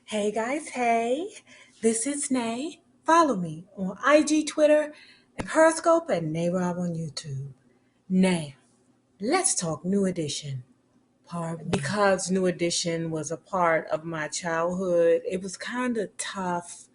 Hey guys, hey, this is Nay. Follow me on IG, Twitter, and Periscope at NayRobonYouTube. Nay, let's talk New Edition. Part one. Because New Edition was a part of my childhood, it was kind of tough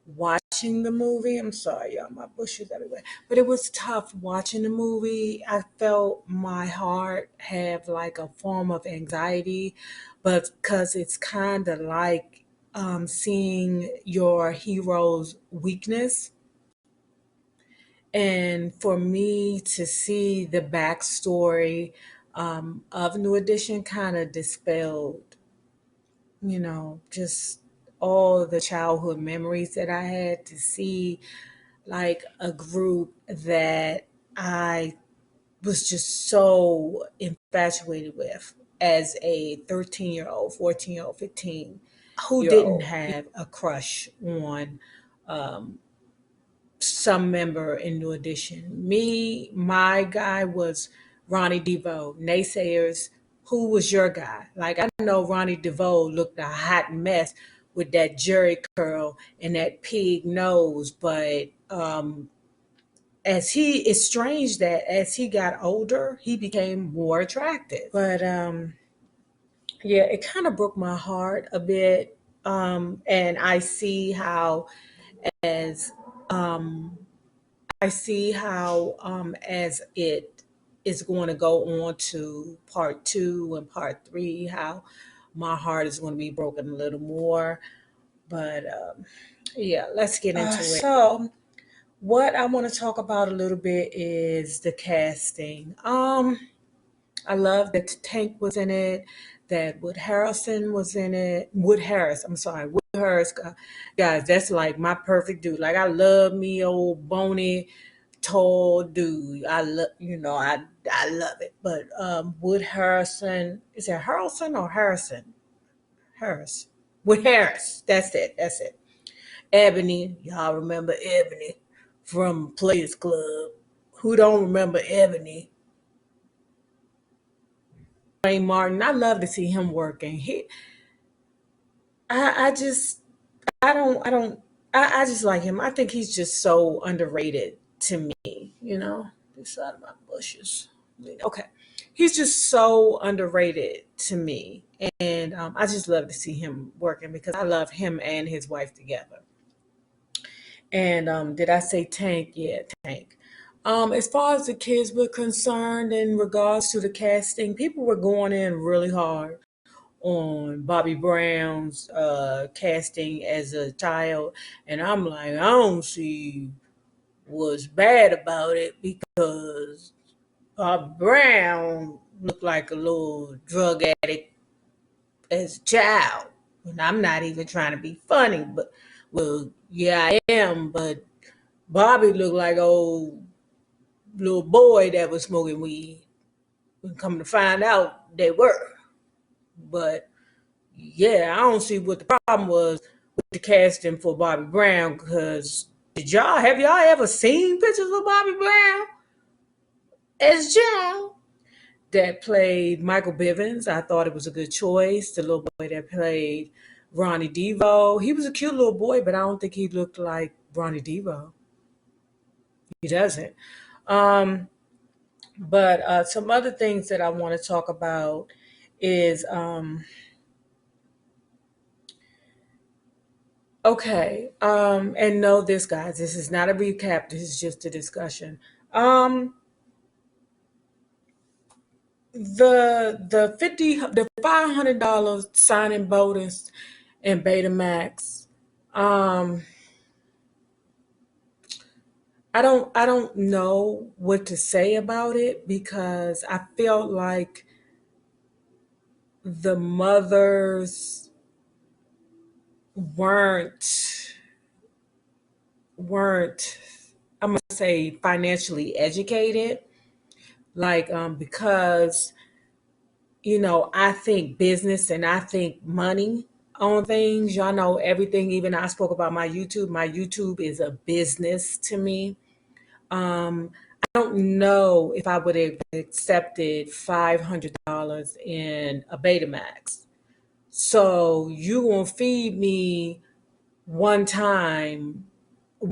watching the movie. I'm sorry, y'all, my bushes everywhere. But it was tough watching the movie. I felt my heart have like a form of anxiety, but because it's kind of like seeing your hero's weakness. And for me to see the backstory of New Edition kind of dispelled, just all the childhood memories that I had to see like a group that I was just so infatuated with as a 13-year-old, 14-year-old, 15. Who didn't have a crush on some member in New Edition? Me, my guy was Ronnie DeVoe. Naysayers, who was your guy? Like, I know Ronnie DeVoe looked a hot mess with that jerry curl and that pig nose, but it's strange that as he got older, he became more attractive. But yeah, it kind of broke my heart a bit. And as um, I see how as it is going to go on to part two and part three, how my heart is going to be broken a little more. But yeah, let's get into it. So what I want to talk about a little bit is the casting. I love that Tank was in it, that Wood Harrison was in it. Wood Harris, I'm sorry, Wood Harris, guys, that's like my perfect dude. Like I love me old bony, tall dude. I love it. But Wood Harrison, is it Harrelson or Harrison? Harris. Wood Harris. That's it. That's it. Ebony, y'all remember Ebony from Players Club. Who don't remember Ebony? Ray Martin, I love to see him working. I just, I don't, I just like him. I think he's just so underrated to me, this side of my bushes. Okay. He's just so underrated to me. And I just love to see him working because I love him and his wife together. And did I say Tank? Yeah, Tank. As far as the kids were concerned in regards to the casting, people were going in really hard on Bobby Brown's casting as a child. And I'm like, I don't see what's bad about it because Bobby Brown looked like a little drug addict as a child. And I'm not even trying to be funny, but well, yeah, I am, but Bobby looked like old little boy that was smoking weed. And come to find out they were. But yeah, I don't see what the problem was with the casting for Bobby Brown because have y'all ever seen pictures of Bobby Brown as a child? That played Michael Bivins. I thought it was a good choice. The little boy that played Ronnie Devo. He was a cute little boy, but I don't think he looked like Ronnie Devo. He doesn't. Um, but some other things that I want to talk about is okay. And know this, guys. This is not a recap. This is just a discussion. Um, the $500 signing bonus in Betamax. Um, I don't know what to say about it because I felt like the mothers weren't weren't I'm gonna say financially educated. Like because I think business and I think money on things. Y'all know everything. Even I spoke about my YouTube. My YouTube is a business to me. I don't know if I would have accepted $500 in a Betamax. So you gonna feed me one time,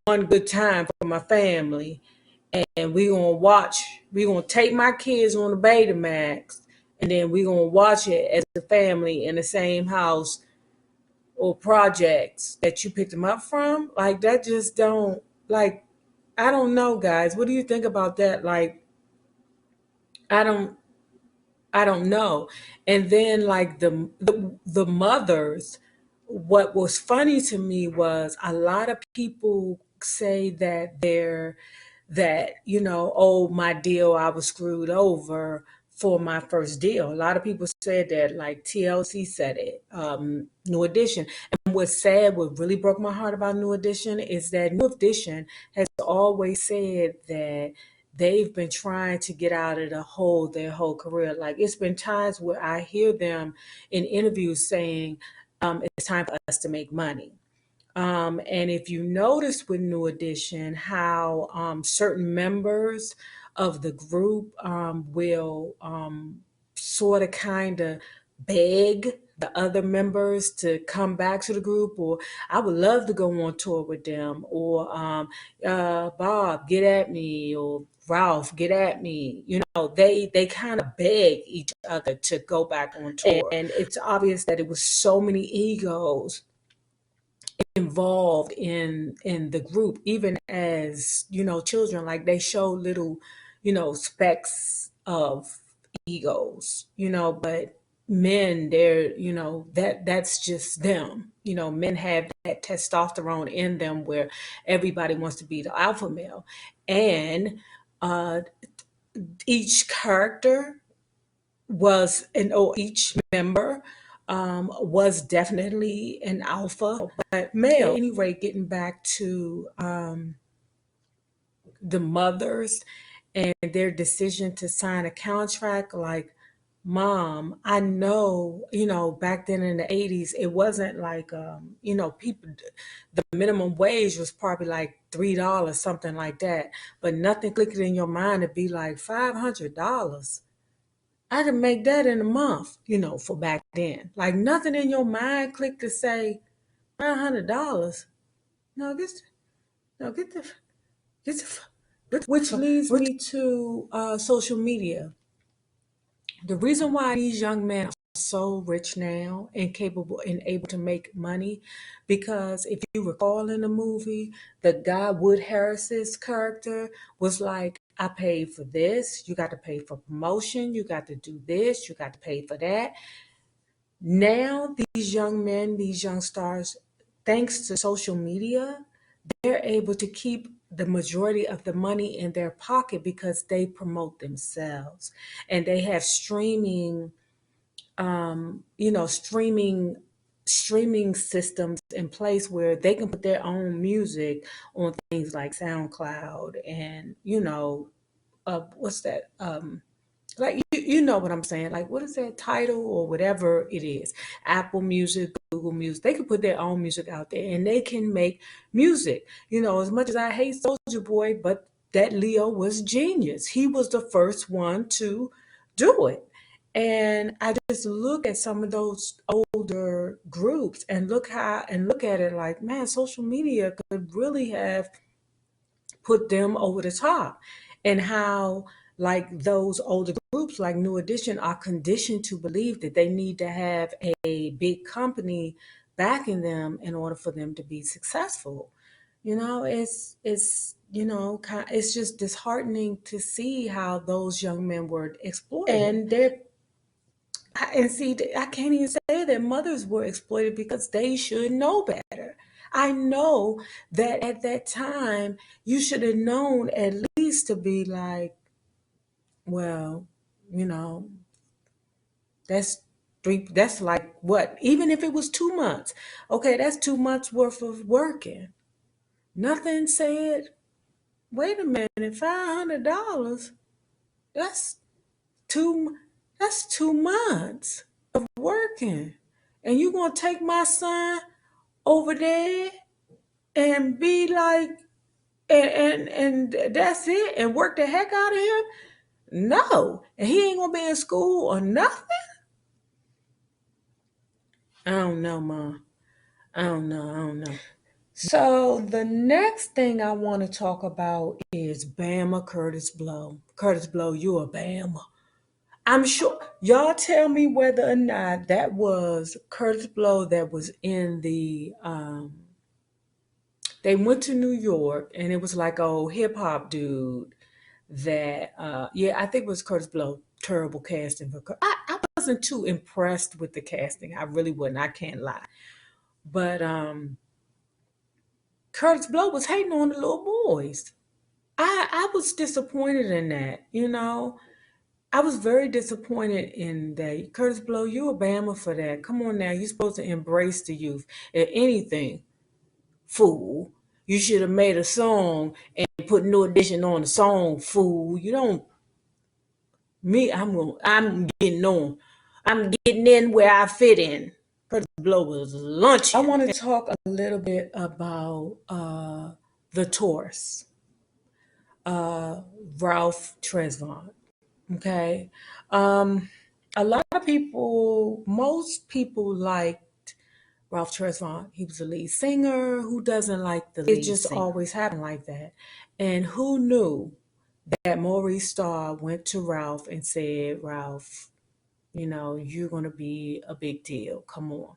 one good time for my family, and we gonna take my kids on the Betamax, and then we gonna watch it as a family in the same house or projects that you picked them up from. Like that just don't like I don't know, guys. What do you think about that? Like I don't I don't know. And then like the mothers, what was funny to me was a lot of people say that oh, my deal, I was screwed over for my first deal. A lot of people said that, like TLC said it, New Edition. And what's sad, what really broke my heart about New Edition is that New Edition has always said that they've been trying to get out of the hole their whole career. Like it's been times where I hear them in interviews saying, it's time for us to make money. And if you notice with New Edition, how certain members of the group will sort of kind of beg the other members to come back to the group, or I would love to go on tour with them, or Bob, get at me, or Ralph, get at me. They kind of beg each other to go back on tour, and it's obvious that it was so many egos involved in the group, even as children. Like they show little specks of egos, but men, they're that's just them. Men have that testosterone in them where everybody wants to be the alpha male. And uh each character was and or each member was definitely an alpha but male. At any rate, getting back to the mothers and their decision to sign a contract, like, mom, I know, back then in the 80s, it wasn't like, people, the minimum wage was probably like $3, something like that. But nothing clicked in your mind to be like $500. I can make that in a month, for back then. Like nothing in your mind clicked to say $500. No, no, get the, which leads me to social media. The reason why these young men are so rich now and capable and able to make money, because if you recall in the movie, the guy Wood Harris's character was like, I paid for this, you got to pay for promotion, you got to do this, you got to pay for that. Now these young men, these young stars, thanks to social media, they're able to keep the majority of the money in their pocket because they promote themselves, and they have streaming, streaming systems in place where they can put their own music on things like SoundCloud and what's that, like you know what I'm saying, like what is that, title or whatever it is, Apple Music, Google Music. They can put their own music out there and they can make music. As much as I hate Soldier Boy, but that Leo was genius. He was the first one to do it. And I just look at some of those older groups and look at it like, man, social media could really have put them over the top. And how, like, those older groups like New Edition are conditioned to believe that they need to have a big company backing them in order for them to be successful. It's just disheartening to see how those young men were exploited. And see, I can't even say that mothers were exploited because they should know better. I know that at that time, you should have known at least to be like, well, you know, that's like what? Even if it was 2 months, okay, that's 2 months worth of working. Nothing said, wait a minute, $500, that's two, that's 2 months of working. And you gonna take my son over there and be like, and that's it, and work the heck out of him? No, and he ain't gonna be in school or nothing. I don't know, Ma. I don't know. I don't know. So the next thing I want to talk about is Bama Curtis Blow. Curtis Blow, you a Bama. I'm sure y'all tell me whether or not that was Curtis Blow that was in the they went to New York and it was like a old hip hop dude that yeah, I think it was Curtis Blow. Terrible casting for I wasn't too impressed with the casting. I really wasn't, I can't lie. But Curtis Blow was hating on the little boys. I was disappointed in that, you know. I was very disappointed in that. Curtis Blow, you a Bama for that. Come on now, you're supposed to embrace the youth. If anything, fool, you should have made a song and put New Edition on the song, fool. You don't me, I'm getting on. I'm getting in where I fit in. Curtis Blow was lunching. I want to talk a little bit about the Taurus, uh, Ralph Tresvant. Okay. Um, a lot of people, most people liked Ralph Tresvant. He was the lead singer. Who doesn't like the lead singer? It just always happened like that. And who knew that Maurice Starr went to Ralph and said, Ralph, you know, you're going to be a big deal. Come on.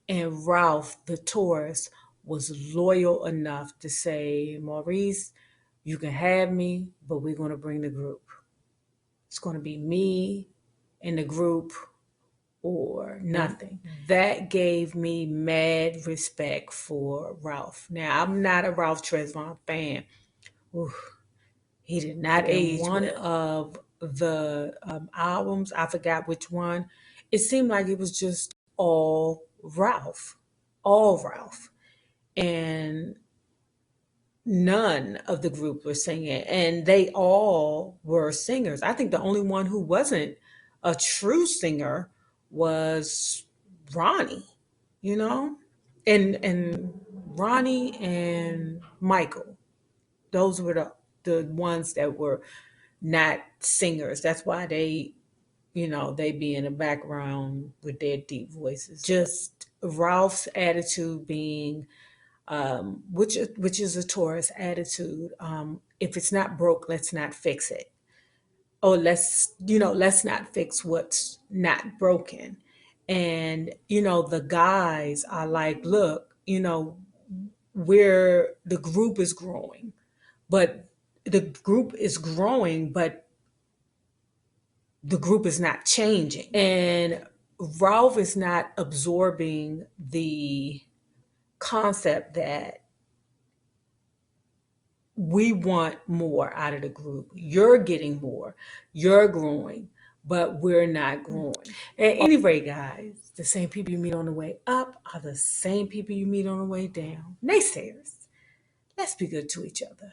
And Ralph, the Taurus, was loyal enough to say, Maurice, you can have me, but we're going to bring the group. It's going to be me and the group or nothing. That gave me mad respect for Ralph. Now, I'm not a Ralph Tresvant fan. Oof, he did not age one well. Of the albums, I forgot which one. It seemed like it was just all Ralph. And none of the group were singing, and they all were singers. I think the only one who wasn't a true singer was Ronnie, you know, and Ronnie and Michael. Those were the ones that were not singers. That's why they, you know, they be in the background with their deep voices. Just Ralph's attitude being which is a Taurus attitude. If it's not broke, let's not fix it. Or let's not fix what's not broken. And the guys are like, look, where the group is growing, but the group is growing, but the group is not changing. And Ralph is not absorbing the concept that we want more out of the group. You're getting more, you're growing, but we're not growing. At any rate, guys, the same people you meet on the way up are the same people you meet on the way down. Naysayers, let's be good to each other.